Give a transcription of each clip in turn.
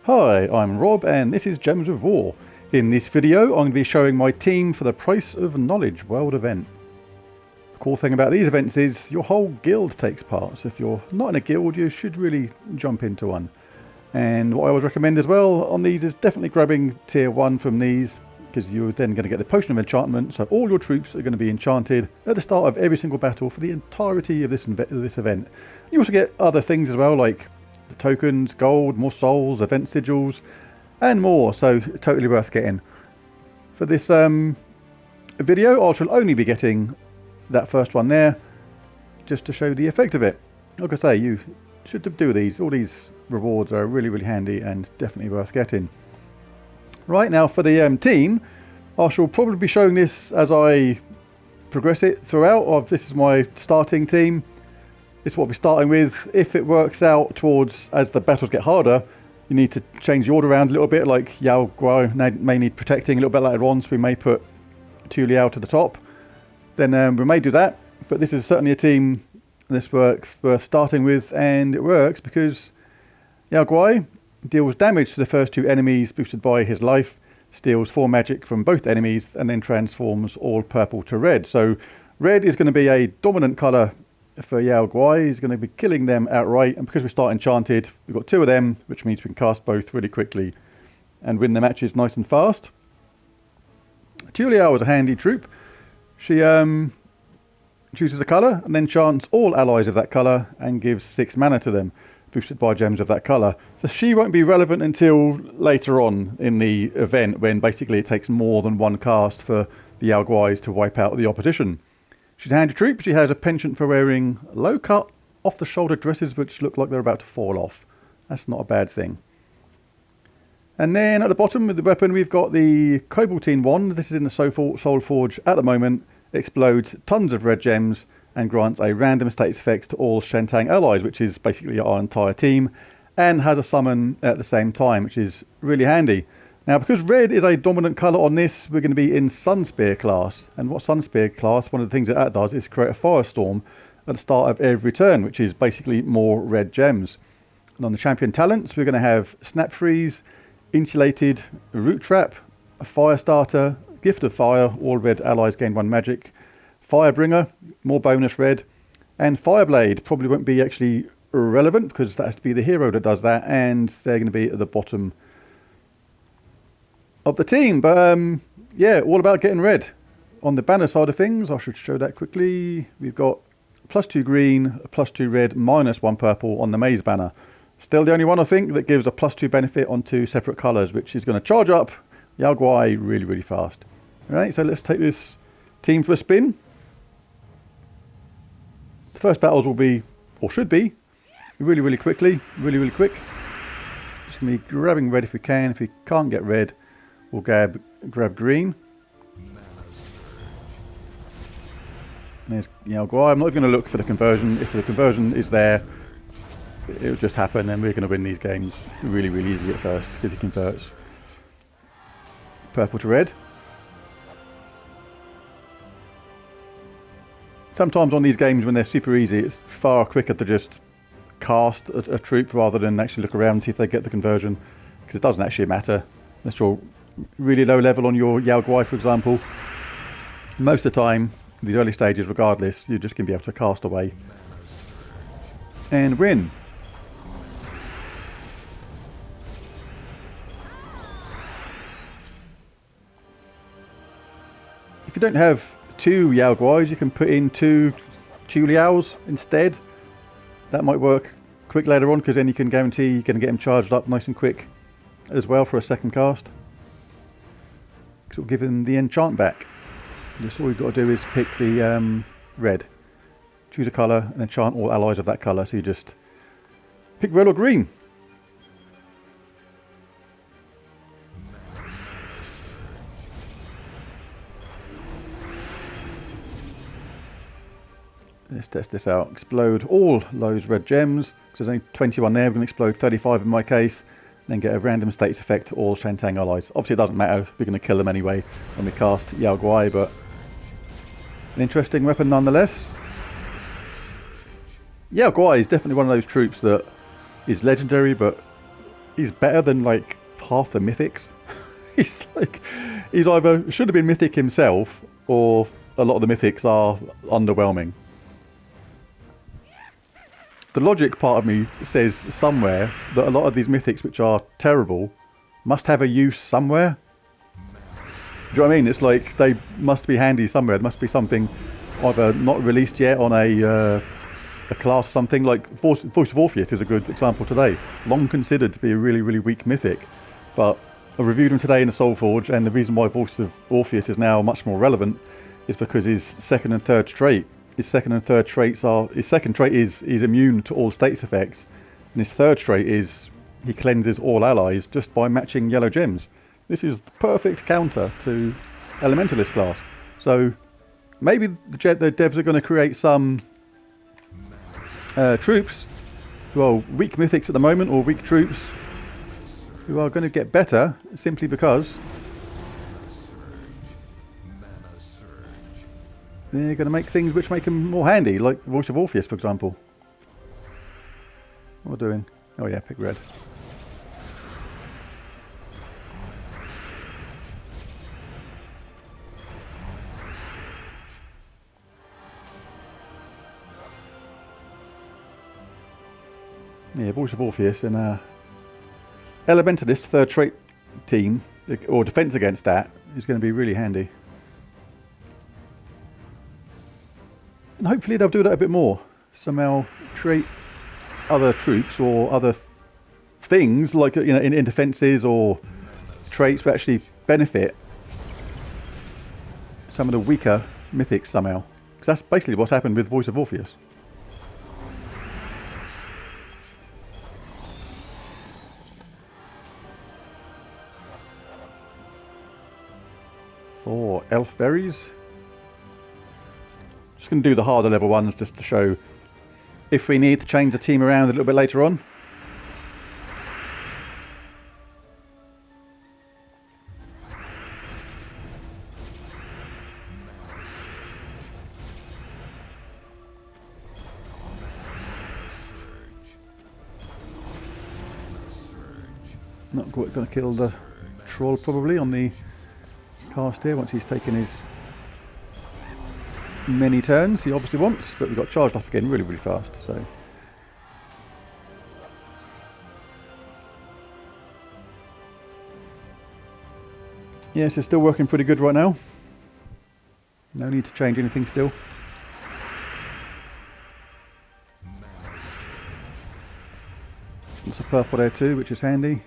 Hi, I'm Rob and this is Gems of War. In this video I'm going to be showing my team for the Price of Knowledge World event. The cool thing about these events is your whole guild takes part, so if you're not in a guild you should really jump into one. And what I always recommend as well on these is definitely grabbing tier 1 from these, because you're then going to get the Potion of Enchantment, so all your troops are going to be enchanted at the start of every single battle for the entirety of this event. You also get other things as well, like the tokens, gold, more souls, event sigils, and more, so totally worth getting. For this video, I shall only be getting that first one there, just to show the effect of it. Like I say, you should do these. All these rewards are really handy and definitely worth getting. Right, now for the team, I shall probably be showing this as I progress it throughout. This is my starting team. This is what we're starting with. If it works out towards as the battles get harder, you need to change the order around a little bit, like Yao Guai may need protecting a little bit later on, so we may put Tu Liao to the top. Then we may do that, but this is certainly a team this works worth starting with, and it works because Yao Guai deals damage to the first two enemies boosted by his life, steals 4 magic from both enemies, and then transforms all purple to red. So red is going to be a dominant colour for Yao Guai. He's going to be killing them outright, and because we start enchanted, we've got 2 of them, which means we can cast both really quickly and win the matches nice and fast. Tu Liao is a handy troop. She chooses a colour and then chants all allies of that colour and gives 6 mana to them, boosted by gems of that colour. So she won't be relevant until later on in the event, when basically it takes more than 1 cast for the Yao Guais to wipe out the opposition. She's a handy troop. She has a penchant for wearing low-cut, off-the-shoulder dresses which look like they're about to fall off. That's not a bad thing. And then at the bottom of the weapon we've got the Cobaltine Wand. This is in the Soul Forge at the moment. It explodes tons of red gems and grants a random status effect to all Shantang allies, which is basically our entire team, and has a summon at the same time, which is really handy. Now, because red is a dominant colour on this, we're going to be in Sunspear class. And what Sunspear class, one of the things that does is create a firestorm at the start of every turn, which is basically more red gems. And on the champion talents, we're going to have Snap Freeze, Insulated, Root Trap, a Fire Starter, Gift of Fire, all red allies gain 1 magic, Firebringer, more bonus red, and Fireblade probably won't be actually relevant because that has to be the hero that does that, and they're going to be at the bottom of the team. But yeah, all about getting red. On the banner side of things, I should show that quickly. We've got +2 green, +2 red, -1 purple on the maze banner. Still the only one I think that gives a +2 benefit on 2 separate colours, which is going to charge up Yao Guai really fast. Alright, so let's take this team for a spin. The first battles will be, or should be, really quickly, really quick. Just going to be grabbing red if we can. If we can't get red, we'll grab green. There's Yao Guai. I'm not going to look for the conversion. If the conversion is there, it'll just happen, and we're going to win these games really easily at first because he converts purple to red. Sometimes on these games when they're super easy, it's far quicker to just cast a troop rather than actually look around and see if they get the conversion, because it doesn't actually matter unless you're really low level on your Yao Guai, for example. Most of the time, these early stages, regardless, you're just going to be able to cast away and win. If you don't have 2 Yao Guais, you can put in 2 Tu Liaos instead. That might work quick later on, because then you can guarantee you're going to get them charged up nice and quick as well for a second cast. So it'll give them the enchant back. Just all you've got to do is pick the red. Choose a colour and enchant all allies of that colour. So you just pick red or green. Let's test this out. Explode all those red gems. Because there's only 21 there. We're going to explode 35 in my case. Then get a random status effect to all Shantang allies. Obviously it doesn't matter. We're going to kill them anyway when we cast Yao Guai. But an interesting weapon nonetheless. Yao Guai is definitely one of those troops that is legendary, but he's better than like half the mythics. He's like, he's either should have been mythic himself, or a lot of the mythics are underwhelming. The logic part of me says somewhere that a lot of these mythics, which are terrible, must have a use somewhere. Do you know what I mean? It's like they must be handy somewhere. There must be something either not released yet on a class or something. Like Voice of Orpheus is a good example today. Long considered to be a really, really weak mythic, but I reviewed him today in the Soulforge, and the reason why Voice of Orpheus is now much more relevant is because his second and third trait. His second and third traits are... His second trait is he's immune to all status effects, and his third trait is he cleanses all allies just by matching yellow gems. This is the perfect counter to Elementalist class. So maybe the devs are going to create some troops who are weak mythics at the moment, or weak troops who are going to get better simply because they're going to make things which make them more handy, like Voice of Orpheus, for example. What am I doing? Oh yeah, pick red. Yeah, Voice of Orpheus in a Elementalist third trait team, or defense against that, is going to be really handy. And hopefully they'll do that a bit more. Somehow create other troops or other things, like, you know, in defenses or traits that actually benefit some of the weaker mythics somehow. Because that's basically what's happened with Voice of Orpheus. For elf berries. Just going to do the harder level ones just to show if we need to change the team around a little bit later on. Not quite going to kill the troll probably on the cast here once he's taken his many turns he obviously wants, but we got charged up again really, really fast. So yes, it's still working pretty good right now. No need to change anything still. Lots of purple there too, which is handy.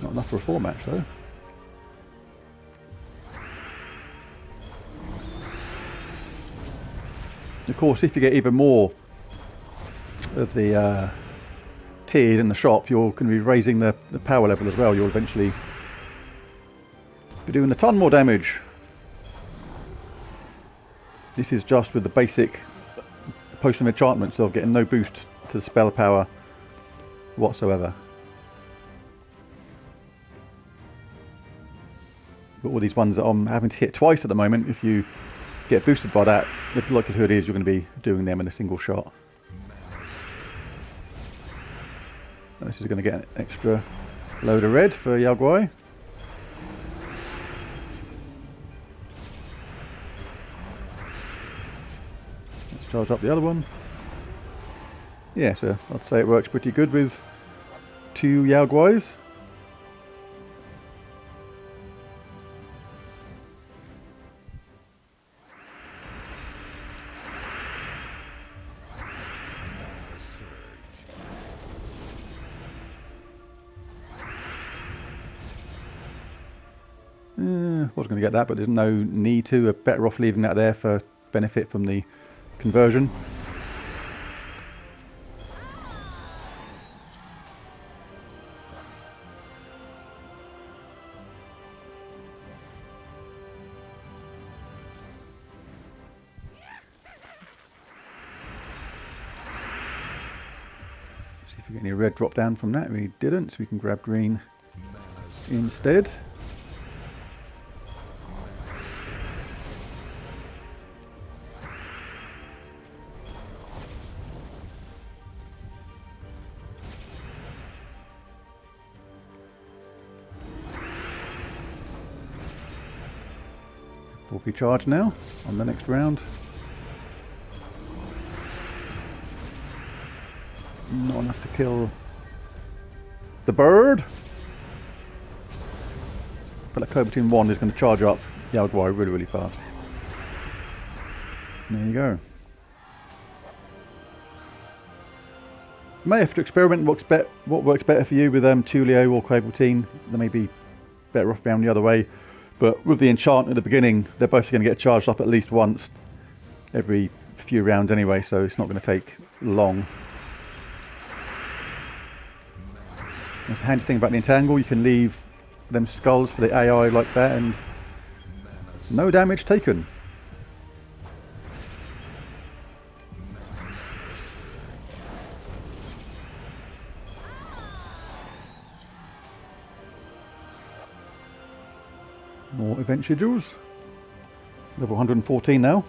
Not enough for a 4 match though. Of course, if you get even more of the tiers in the shop, you're going to be raising the power level as well. You'll eventually be doing a ton more damage. This is just with the basic potion of enchantment, so I'm getting no boost to the spell power whatsoever. But all these ones that I'm having to hit twice at the moment, if you get boosted by that, the likelihood is you're going to be doing them in a single shot. And this is going to get an extra load of red for Yao Guai. Let's charge up the other one. Yeah, so I'd say it works pretty good with 2 Yao Guais. Was going to get that, but there's no need to. We're better off leaving that there for benefit from the conversion. See if we get any red drop down from that. We didn't, so we can grab green instead. Will be charged now on the next round. Not enough to kill the bird. But like Cobra Team 1 is going to charge up Yao Guai really, really fast. There you go. You may have to experiment what works better for you with Tulio or Cobra Team. They may be better off down the other way. But with the enchant at the beginning, they're both going to get charged up at least once every few rounds anyway, so it's not going to take long. That's the handy thing about the entangle, you can leave them skulls for the AI like that and no damage taken. More event schedules. Level 114 now.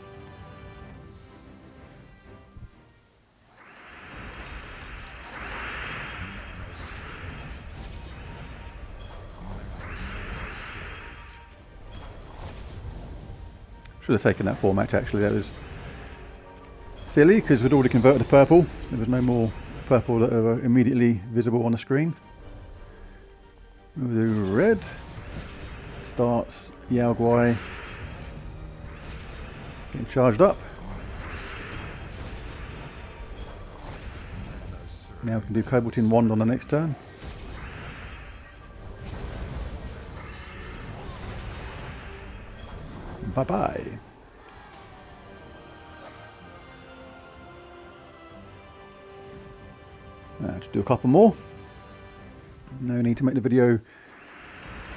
Should have taken that format actually, that was silly because we'd already converted to purple. There was no more purple that were immediately visible on the screen. We'll do red. Starts Yao Guai getting charged up. Now we can do Cobaltine Wand on the next turn. Bye bye. Let's do a couple more. No need to make the video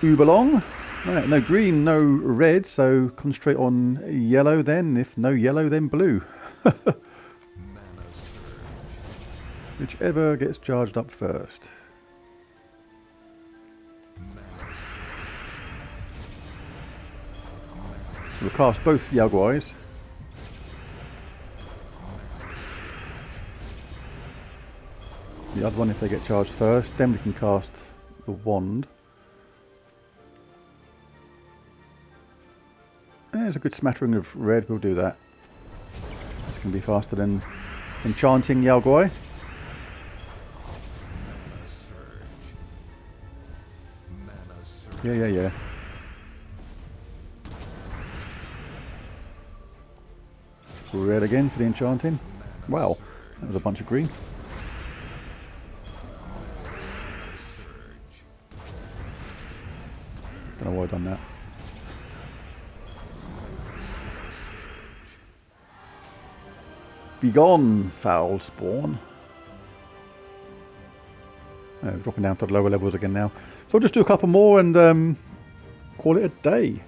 uber long. Right, no green, no red, so concentrate on yellow then. If no yellow, then blue. Whichever gets charged up first. We'll cast both Yao Guais. The other one if they get charged first, then we can cast the wand. There's a good smattering of red, we'll do that. This can be faster than enchanting Yao Guai. Yeah. Red again for the enchanting. Wow, that was a bunch of green. Don't know why I've done that. Begone, foul spawn. Dropping down to the lower levels again now. So I'll just do a couple more and call it a day.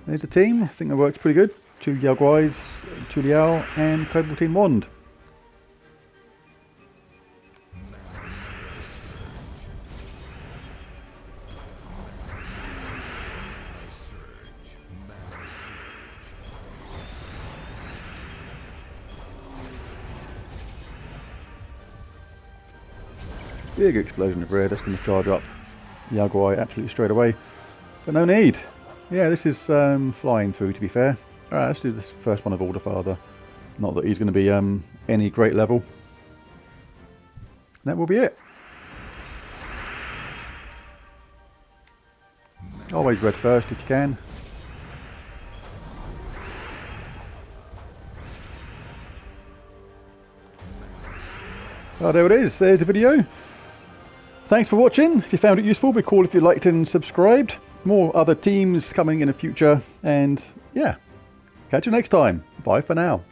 There's the team. I think that works pretty good. 2 Yao Guais, 2 Liao, and Cobaltine Wand. Big explosion of red, that's going to charge up Yao Guai absolutely straight away. But no need. Yeah, this is flying through to be fair. Alright, let's do this first one of Alderfather. Not that he's going to be any great level. That will be it. Always red first if you can. Oh, there it is. There's the video. Thanks for watching. If you found it useful, be cool if you liked and subscribed. More other teams coming in the future. And yeah, catch you next time. Bye for now.